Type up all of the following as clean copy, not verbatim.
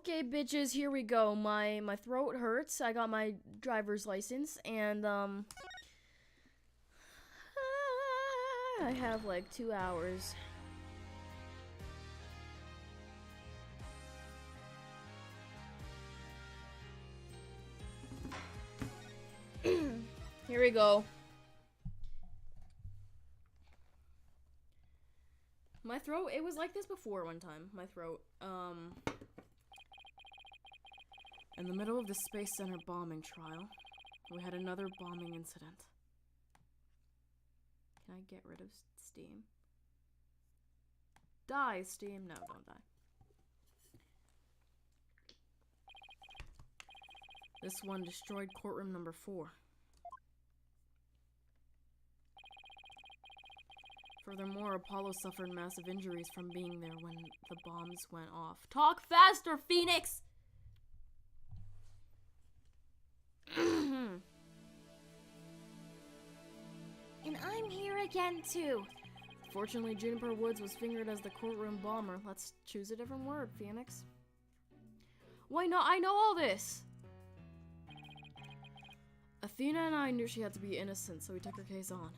Okay, bitches, here we go. My throat hurts. I got my driver's license, and I have like 2 hours. Here we go. My throat, it was like this before one time. My throat, in the middle of the Space Center bombing trial, we had another bombing incident. Can I get rid of Steam? Die, Steam. No, don't die. This one destroyed courtroom number 4. Furthermore, Apollo suffered massive injuries from being there when the bombs went off. Talk faster, Phoenix! And I'm here again, too. Fortunately, Juniper Woods was fingered as the courtroom bomber. Let's choose a different word, Phoenix. Why not? I know all this! Athena and I knew she had to be innocent, so we took her case on.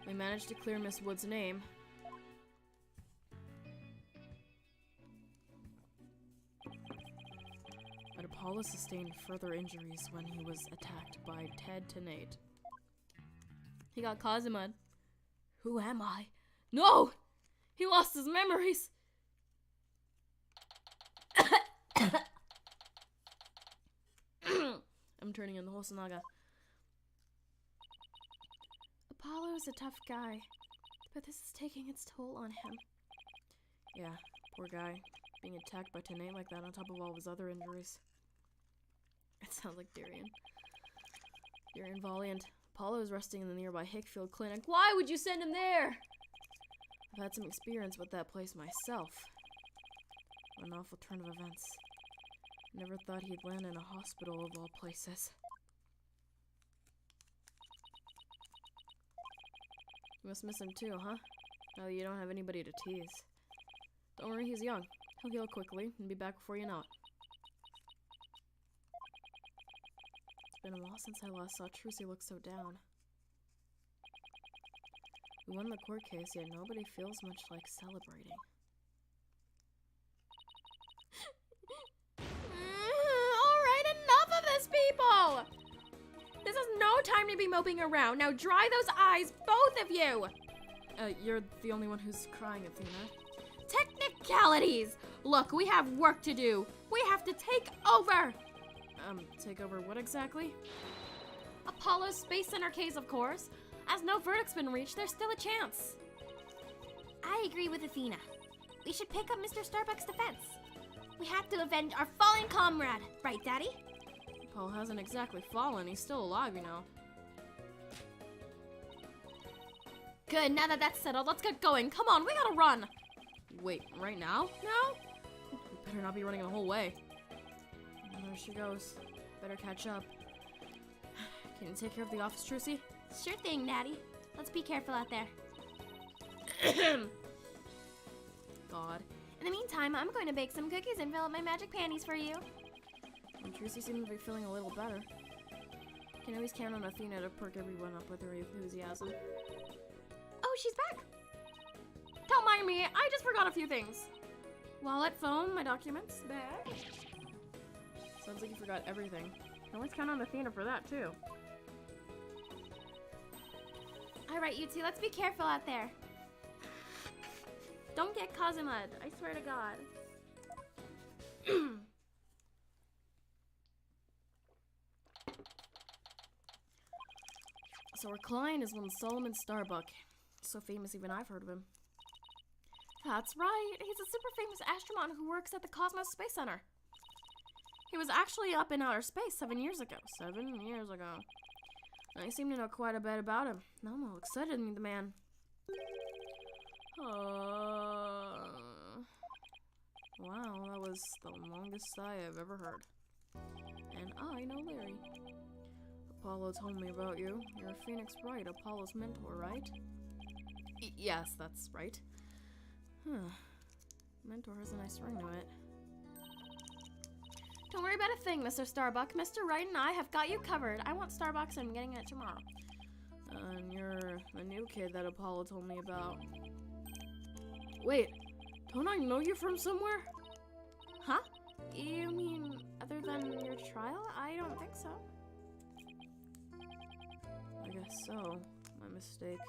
We managed to clear Miss Wood's name. But Apollo sustained further injuries when he was attacked by Ted Tenate. He got Cosima. Who am I? No! He lost his memories! I'm turning into Hosonaga. Apollo is a tough guy, but this is taking its toll on him. Yeah, poor guy. Being attacked by Tenate like that on top of all of his other injuries. It sounds like Darian. Darian Valiant. Apollo is resting in the nearby Hickfield Clinic. Why would you send him there? I've had some experience with that place myself. What an awful turn of events. Never thought he'd land in a hospital of all places. You must miss him too, huh? Now that you don't have anybody to tease. Don't worry, he's young. He'll heal quickly and be back before you know it. It's been a while since I last saw Trucy look so down. We won the court case, yet nobody feels much like celebrating. Alright, enough of this, people! This is no time to be moping around. Now dry those eyes, both of you! You're the only one who's crying, Athena. Technicalities! Look, we have work to do. We have to take over! Take over what exactly? Apollo's Space Center case, of course. As no verdict's been reached, there's still a chance. I agree with Athena. We should pick up Mr. Starbuck's defense. We have to avenge our fallen comrade, right, Daddy? Paul hasn't exactly fallen. He's still alive, you know. Good, now that that's settled, let's get going. Come on, we gotta run. Wait, right now? No? We better not be running the whole way. There she goes. Better catch up. Can you take care of the office, Trucy? Sure thing, Daddy. Let's be careful out there. God. In the meantime, I'm going to bake some cookies and fill up my magic panties for you. And Trucy seems to be feeling a little better. Can always count on Athena to perk everyone up with her enthusiasm. Oh, she's back. Don't mind me, I just forgot a few things. Wallet, phone, my documents, bag. Sounds like you forgot everything. Can always count on Athena for that, too. Alright, you two, let's be careful out there. Don't get Cosima, I swear to God. So our client is one Solomon Starbuck. So famous even I've heard of him. That's right, he's a super famous astronaut who works at the Cosmos Space Center. He was actually up in outer space 7 years ago. 7 years ago. I seem to know quite a bit about him. Now I'm all excited to meet the man. Wow, that was the longest sigh I've ever heard. And I know Larry. Apollo told me about you. You're Phoenix Wright, Apollo's mentor, right? Yes, that's right. Huh. Mentor has a nice ring to it. Don't worry about a thing, Mr. Starbuck. Mr. Wright and I have got you covered. I want Starbucks and I'm getting it tomorrow. And you're the new kid that Apollo told me about. Wait, don't I know you from somewhere? Huh? You mean other than your trial? I don't think so. I guess so. My mistake.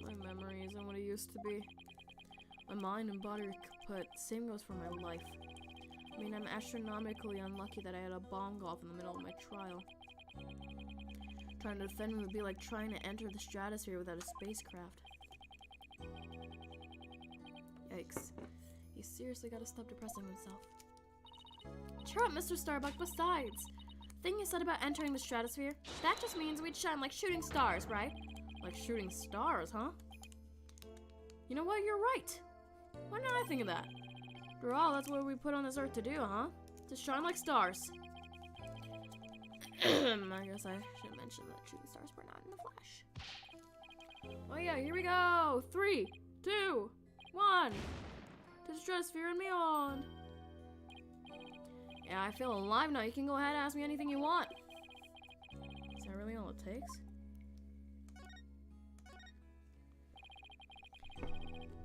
My memory isn't what it used to be. My mind and body are kaput. Same goes for my life. I mean, I'm astronomically unlucky that I had a bomb go off in the middle of my trial. Trying to defend me would be like trying to enter the stratosphere without a spacecraft. Yikes. He seriously gotta stop depressing himself. Cheer up, Mr. Starbuck. Besides, thing you said about entering the stratosphere, that just means we'd shine like shooting stars, right? Like shooting stars, huh? You know what? You're right. Why didn't I think of that? After all, that's what we put on this earth to do, huh? To shine like stars. I guess I should mention that shooting stars were not in the Flash. Oh yeah, here we go! 3, 2, 1! To the stratosphere and beyond! Yeah, I feel alive now. You can go ahead and ask me anything you want. Is that really all it takes?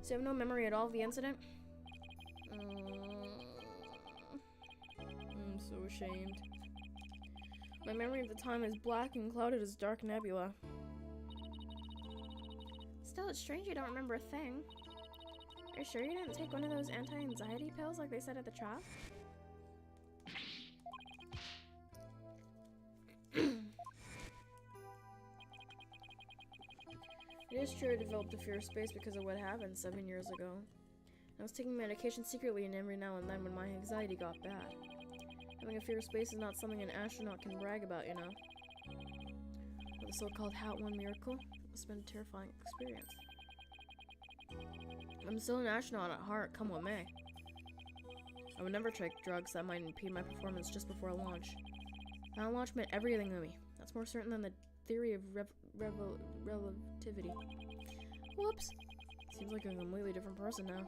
So you have no memory at all of the incident? I'm so ashamed. My memory of the time is black and clouded as dark nebula. Still, it's strange you don't remember a thing. Are you sure you didn't take one of those anti-anxiety pills like they said at the trial? It is true I developed a fear of space because of what happened 7 years ago. I was taking medication secretly and every now and then when my anxiety got bad. Having a fear of space is not something an astronaut can brag about, you know. But the so-called Hat 1 miracle must have been a terrifying experience. I'm still an astronaut at heart, come what may. I would never take drugs that might impede my performance just before launch. That launch meant everything to me. That's more certain than the theory of relativity. Whoops. Seems like a completely different person now.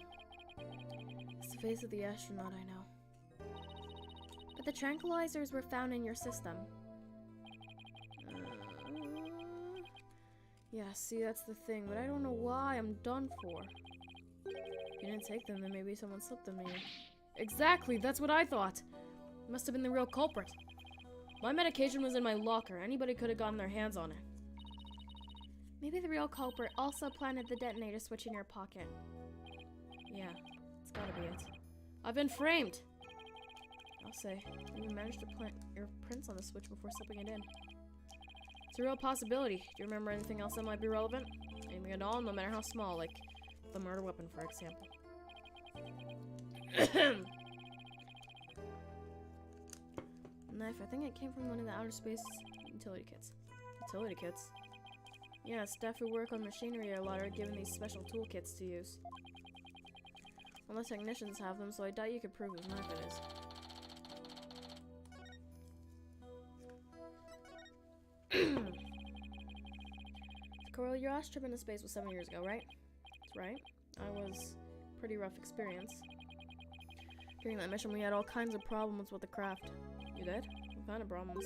It's the face of the astronaut I know. But the tranquilizers were found in your system. Yeah, see, that's the thing, but I don't know why I'm done for. If you didn't take them, then maybe someone slipped them to you. Exactly, that's what I thought. It must have been the real culprit. My medication was in my locker. Anybody could have gotten their hands on it. Maybe the real culprit also planted the detonator switch in your pocket. Yeah, it's gotta be it. I've been framed! I'll say, you managed to plant your prints on the switch before slipping it in. It's a real possibility. Do you remember anything else that might be relevant? Anything at all, no matter how small, like the murder weapon, for example. Knife, I think it came from one of the outer space utility kits. Utility kits? Yeah, staff who work on machinery a lot are given these special toolkits to use. All the technicians have them, so I doubt you could prove whose knife it is. Coral, your last trip into space was 7 years ago, right? That's right. I was a pretty rough experience. During that mission, we had all kinds of problems with the craft. You did? What kind of problems?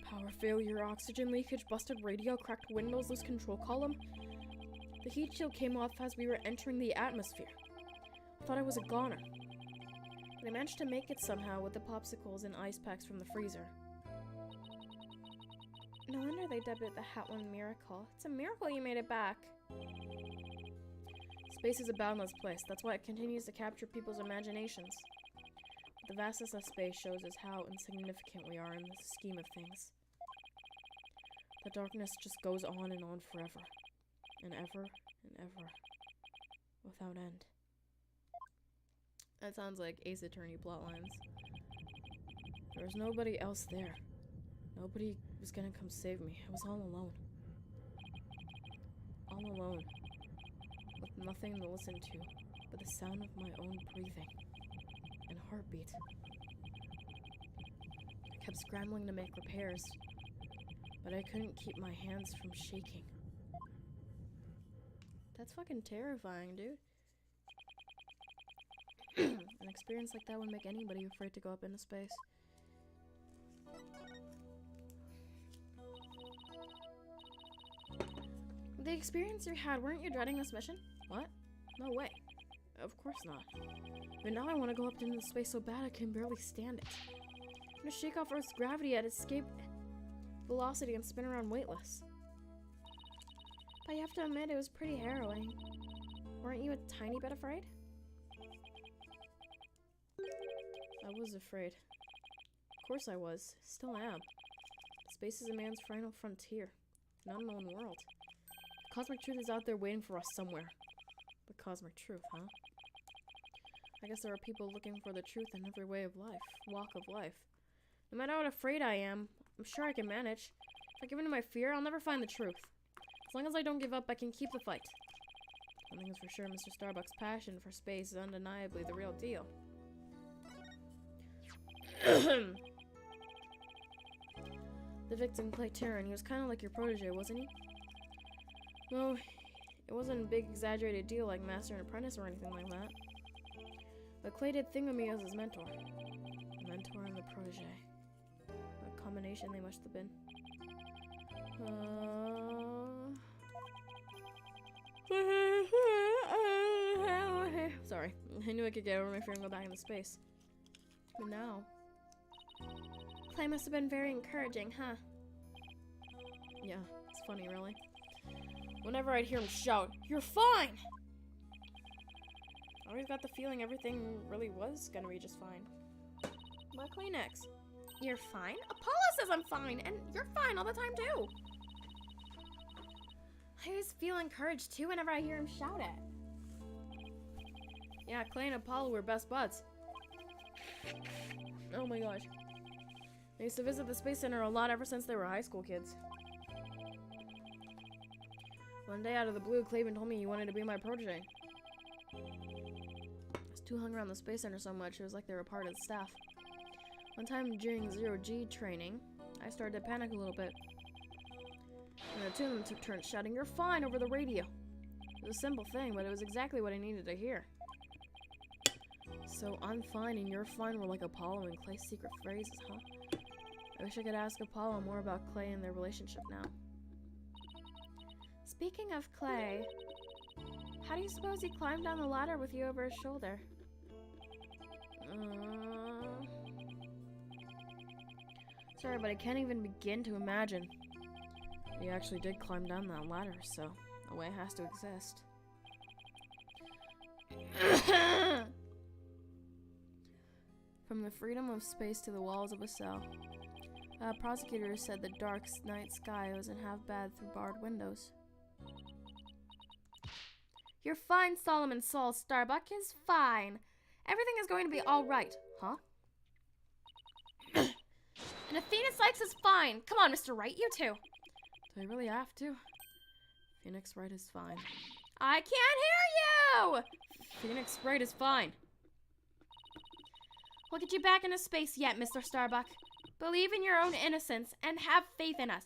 Power failure, oxygen leakage, busted radio, cracked windows, loose control column. The heat shield came off as we were entering the atmosphere. I thought I was a goner. But I managed to make it somehow with the popsicles and ice packs from the freezer. No wonder they dubbed it the Hat 1 miracle. It's a miracle you made it back. Space is a boundless place. That's why it continues to capture people's imaginations. The vastness of space shows us how insignificant we are in the scheme of things. The darkness just goes on and on forever. And ever and ever. Without end. That sounds like Ace Attorney plotlines. There was nobody else there. Nobody was gonna come save me. I was all alone. All alone. With nothing to listen to but the sound of my own breathing and heartbeat. I kept scrambling to make repairs. but I couldn't keep my hands from shaking. That's fucking terrifying, dude. An experience like that would make anybody afraid to go up into space. The experience you had, weren't you dreading this mission? What? No way. Of course not. But now I want to go up into space so bad I can barely stand it. I'm gonna shake off Earth's gravity at escape velocity and spin around weightless. But you have to admit, it was pretty harrowing. Weren't you a tiny bit afraid? I was afraid. Of course I was. Still am. Space is a man's final frontier. An unknown world. The cosmic truth is out there waiting for us somewhere. The cosmic truth, huh? I guess there are people looking for the truth in every way of life, walk of life. No matter how afraid I am, I'm sure I can manage. If I give in to my fear, I'll never find the truth. As long as I don't give up, I can keep the fight. One thing is for sure, Mr. Starbuck's passion for space is undeniably the real deal. The victim, Clay Terran, he was kind of like your protege, wasn't he? No, it wasn't a big exaggerated deal like master and apprentice or anything like that. But Clay did think of me as his mentor. The mentor and the protege. What a combination they must have been. Sorry, I knew I could get over my fear and go back into space. But now... Clay must have been very encouraging, huh? Yeah, it's funny, really. Whenever I'd hear him shout, "You're fine!" I always got the feeling everything really was gonna be just fine. My Kleenex. You're fine? Apollo says I'm fine, and you're fine all the time, too. I always feel encouraged, too, whenever I hear him shout it. Yeah, Clay and Apollo were best buds. Oh my gosh. They used to visit the Space Center a lot ever since they were high school kids. One day out of the blue, Clavin told me he wanted to be my protege. I was too hung around the Space Center so much, it was like they were part of the staff. One time during Zero-G training, I started to panic a little bit. And the two of them took turns shouting, "You're fine," over the radio. It was a simple thing, but it was exactly what I needed to hear. So I'm fine and you're fine were like Apollo and Clay's secret phrases, huh? I wish I could ask Apollo more about Clay and their relationship now. Speaking of Clay, how do you suppose he climbed down the ladder with you over his shoulder? Sorry, but I can't even begin to imagine. He actually did climb down that ladder, so a way has to exist. From the freedom of space to the walls of a cell. Prosecutors said the dark night sky wasn't half bad through barred windows. You're fine, Solomon Saul. Starbuck is fine. Everything is going to be all right. Huh? And Athena Sykes is fine. Come on, Mr. Wright, you too. Do I really have to? Phoenix Wright is fine. I can't hear you! Phoenix Wright is fine. We'll get you back into space yet, Mr. Starbuck. Believe in your own innocence and have faith in us.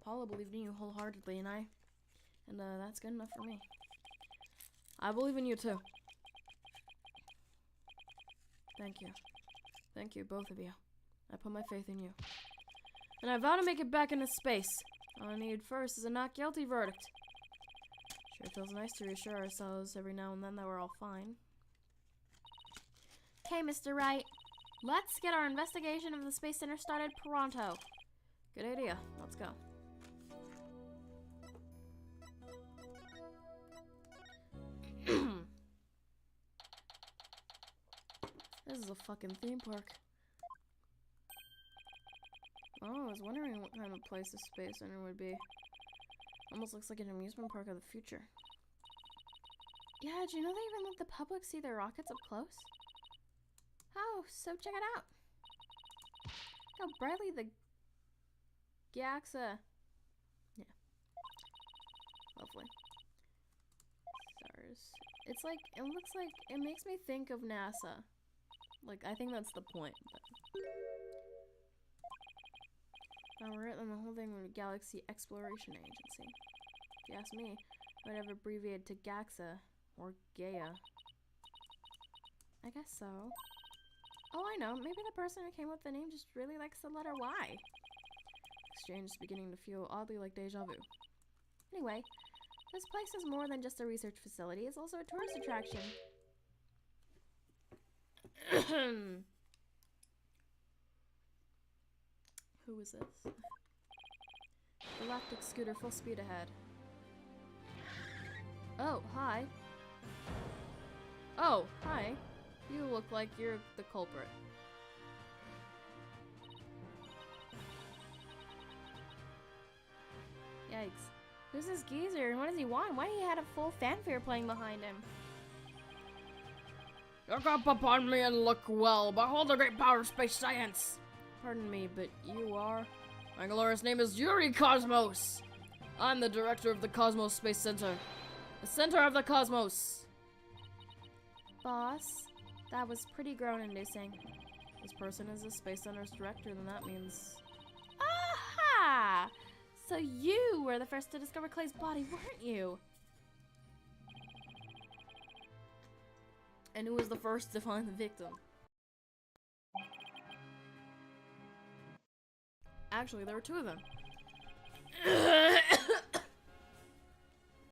Paula believed in you wholeheartedly, and that's good enough for me. I believe in you too. Thank you. Thank you, both of you. I put my faith in you. And I vow to make it back into space. All I need first is a not guilty verdict. Sure feels nice to reassure ourselves every now and then that we're all fine. Okay, Mr. Wright. Let's get our investigation of the Space Center started pronto. Good idea. Let's go. This is a fucking theme park. Oh, I was wondering what kind of place the Space Center would be. Almost looks like an amusement park of the future. Yeah, do you know they even let the public see their rockets up close? Oh, so check it out. Look how brightly the Gaxa. Yeah. Lovely. Stars. It's like, it looks like, it makes me think of NASA. Like, I think that's the point. But we're at the whole thing with Galaxy Exploration Agency. If you ask me, I would have abbreviated to GAXA or Gaia. I guess so. Oh, I know. Maybe the person who came up with the name just really likes the letter Y. Exchange is beginning to feel oddly like deja vu. Anyway, this place is more than just a research facility. It's also a tourist attraction. Who is this? Galactic scooter, full speed ahead. Oh, hi. Oh, hi. You look like you're the culprit. Yikes. Who's this geezer and what does he want? Why do he have a full fanfare playing behind him? Look up upon me and look well. Behold the great power of space science. Pardon me, but you are? My glorious name is Yuri Cosmos. I'm the director of the Cosmos Space Center. The center of the cosmos. Boss, that was pretty groan-inducing. This person is the Space Center's director, then that means... Aha! So you were the first to discover Clay's body, weren't you? And who was the first to find the victim? Actually, there were two of them.